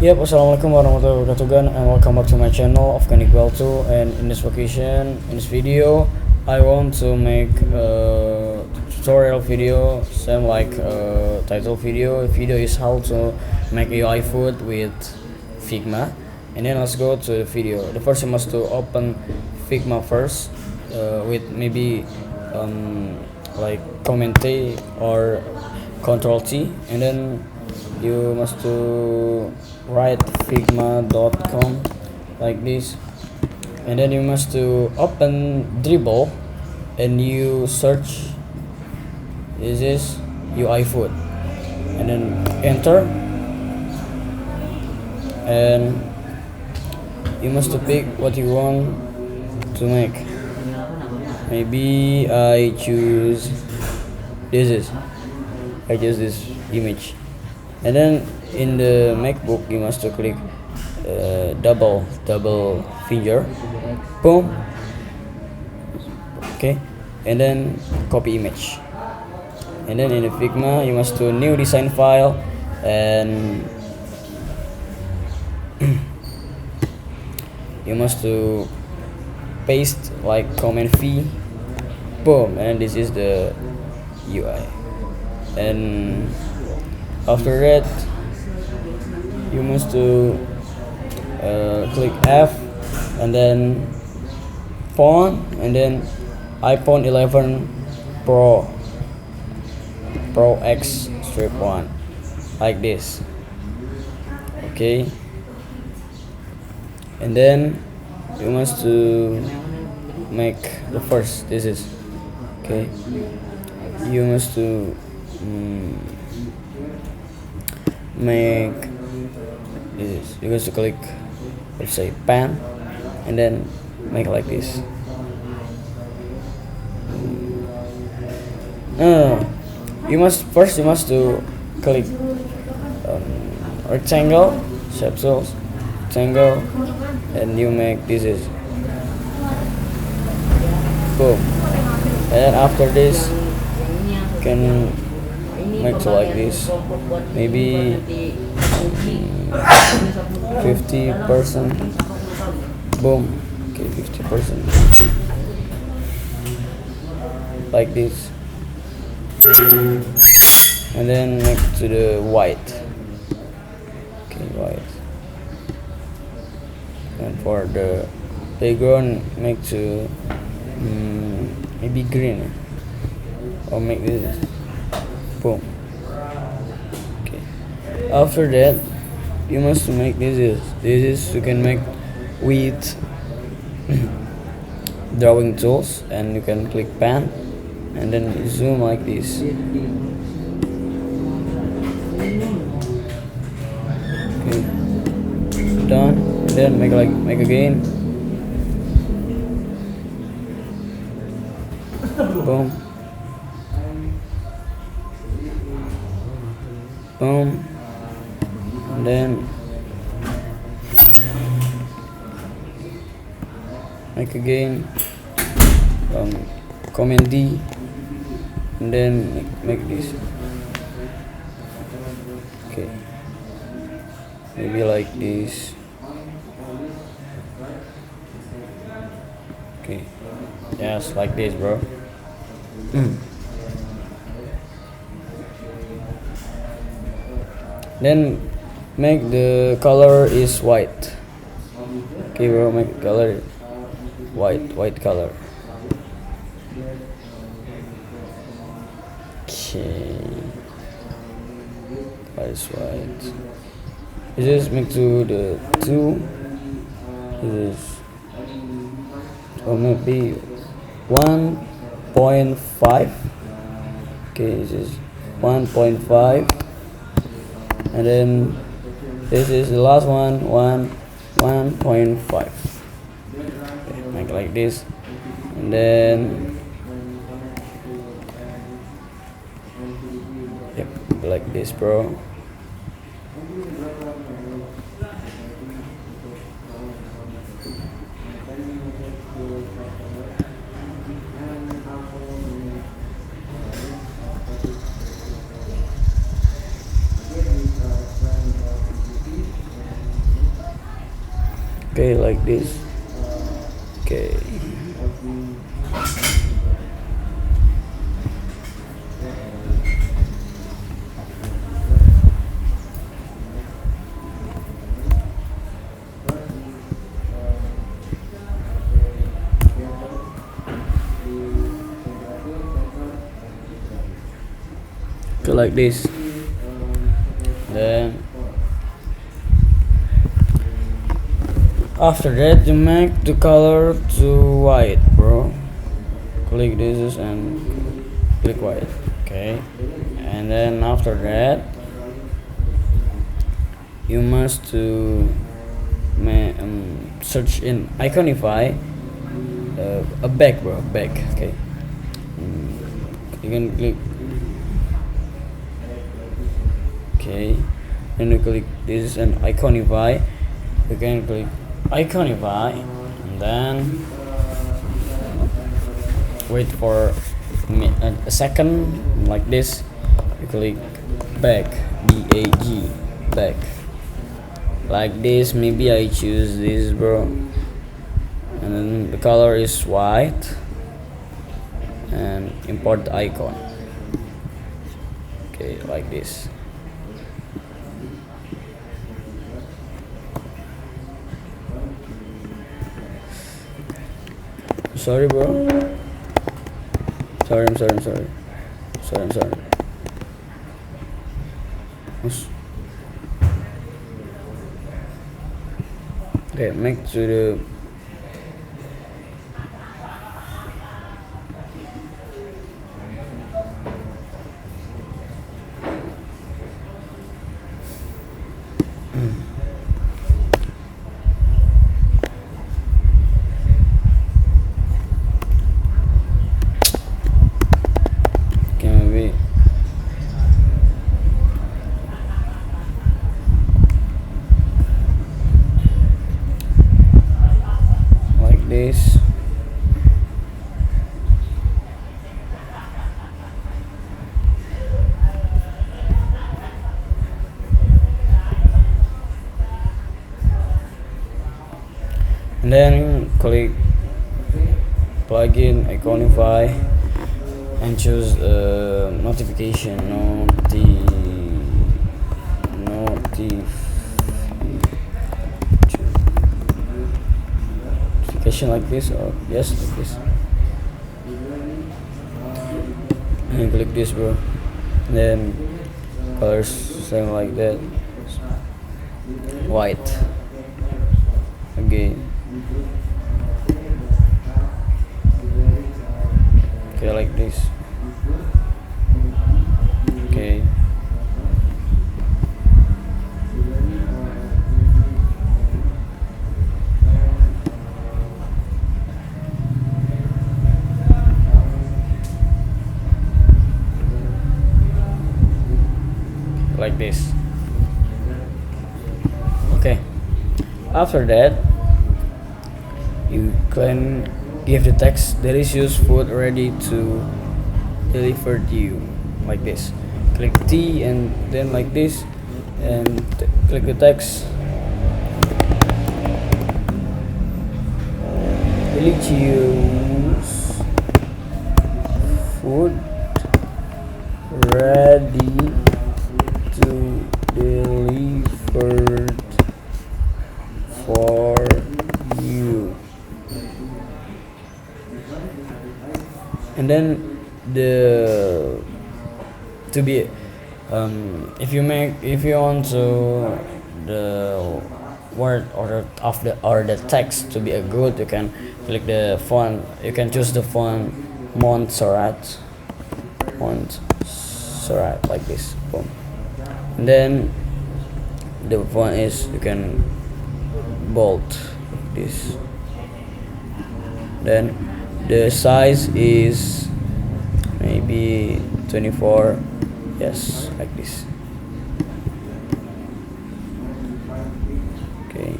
Yep, assalamualaikum warahmatullahi wabarakatuh, Gan, and welcome back to my channel of Ghan too. And in this video, I want to make a tutorial video, same like title video. The video is how to make UI food with Figma. And then let's go to the video. The first, you must to open Figma first, with maybe like Command T or Control T, and then you must to write figma.com like this, and then you must to open Dribble and you search this is UI food, and then enter, and you must to pick what you want to make. Maybe I choose this image, and then in the MacBook you must to click double finger, boom, okay, and then copy image, and then in the Figma you must to new design file, and you must to paste like Command V, boom, and this is the UI. And after that you must to click F, and then font, and then iPhone 11 Pro X strip 1 like this, okay. And then you must to make the first, this is okay, you must to make this. You must to click, let's say, pen, and then make like this. You must to click rectangle, shape tools, rectangle, and you make this is boom. And then after this you can make it like this, maybe 50%, boom, okay, 50% like this, and then make to the white, okay, white, and for the background make to maybe green, or make this, boom, okay. After that you must make this is you can make with drawing tools, and you can click pen and then zoom like this, okay, done. And then make again, boom, boom, and then make again, Command D, and then make this, okay, maybe like this, okay, yes, like this, bro. Then make the color is white, okay, bro, make the color white color, okay, that is white. This is make to the 2, this is, or maybe 1.5, okay, this is 1.5, and then this is the last one, 1.5, okay, make like this, and then yep, like this, bro. Okay, like this. Okay. Okay, like this. Then after that you make the color to white, bro. Click this and click white. Okay, and then after that you must to search in Iconify a back, bro, back. Okay, you can click. Okay, then you click this and Iconify. You can click Iconify and then wait for a second, like this. You click back, BAG, back, like this. Maybe I choose this, bro, and then the color is white, and import the icon. Okay, like this. Sorry, bro. Sorry, I'm sorry. Okay, make to the maybe like this. And then click plugin Iconify and choose notification notification like this, or yes, like this. And click this, bro. And then colors same like that, white again. Okay, like this. Okay, like this. Okay, after that you can give the text delicious food ready to deliver to you, like this. Click T and then like this, and click the text delicious food ready to delivered for you. And then the to be if you want to the word or the text to be a good, you can click the font. You can choose the font Montserrat, like this. Boom. And then the font is, you can bold this. Then the size is maybe 24. Yes, like this. Okay.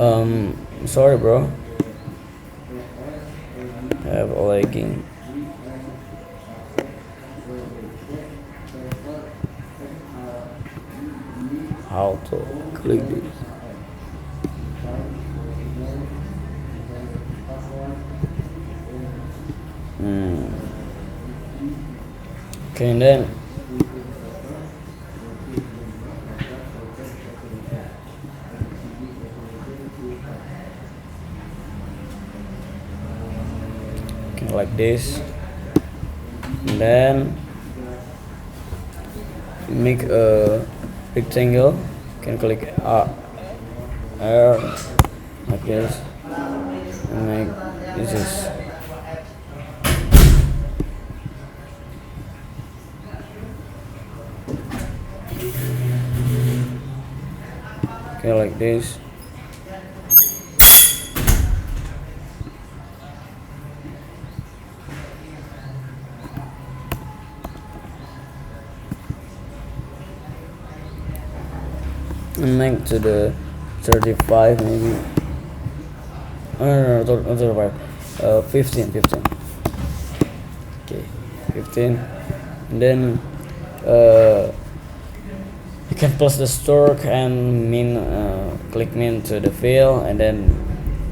Sorry bro, I have a lagging. How to click this? Okay, and then okay, like this, and then make a rectangle. You can click R like this, and make this is okay, like this. And make to the 35 maybe. No, not 35. 15. Okay, 15. And then you can plus the stroke and click min to the fill, and then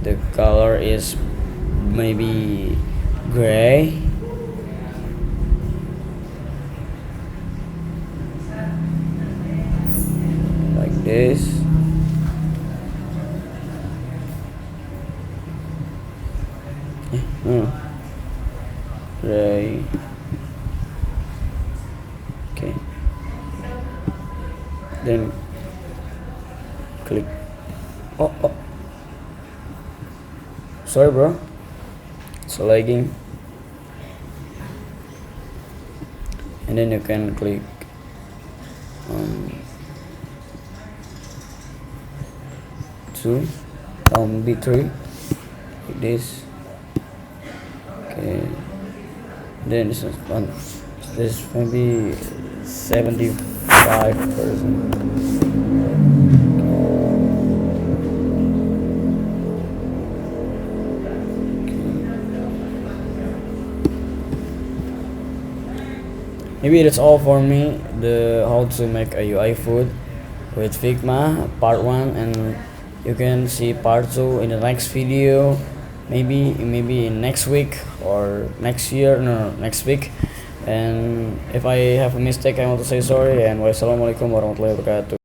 the color is maybe gray. Like this. Gray. Okay. Then click. Oh. Sorry bro, it's lagging. And then you can click two, B3 like this. Okay, then this is one. This maybe 75%. Maybe that's all for me, the how to make a UI food with Figma part 1, and you can see part 2 in the next video, maybe in next week or next year, no, next week. And if I have a mistake, I want to say sorry, and wassalamualaikum warahmatullahi wabarakatuh.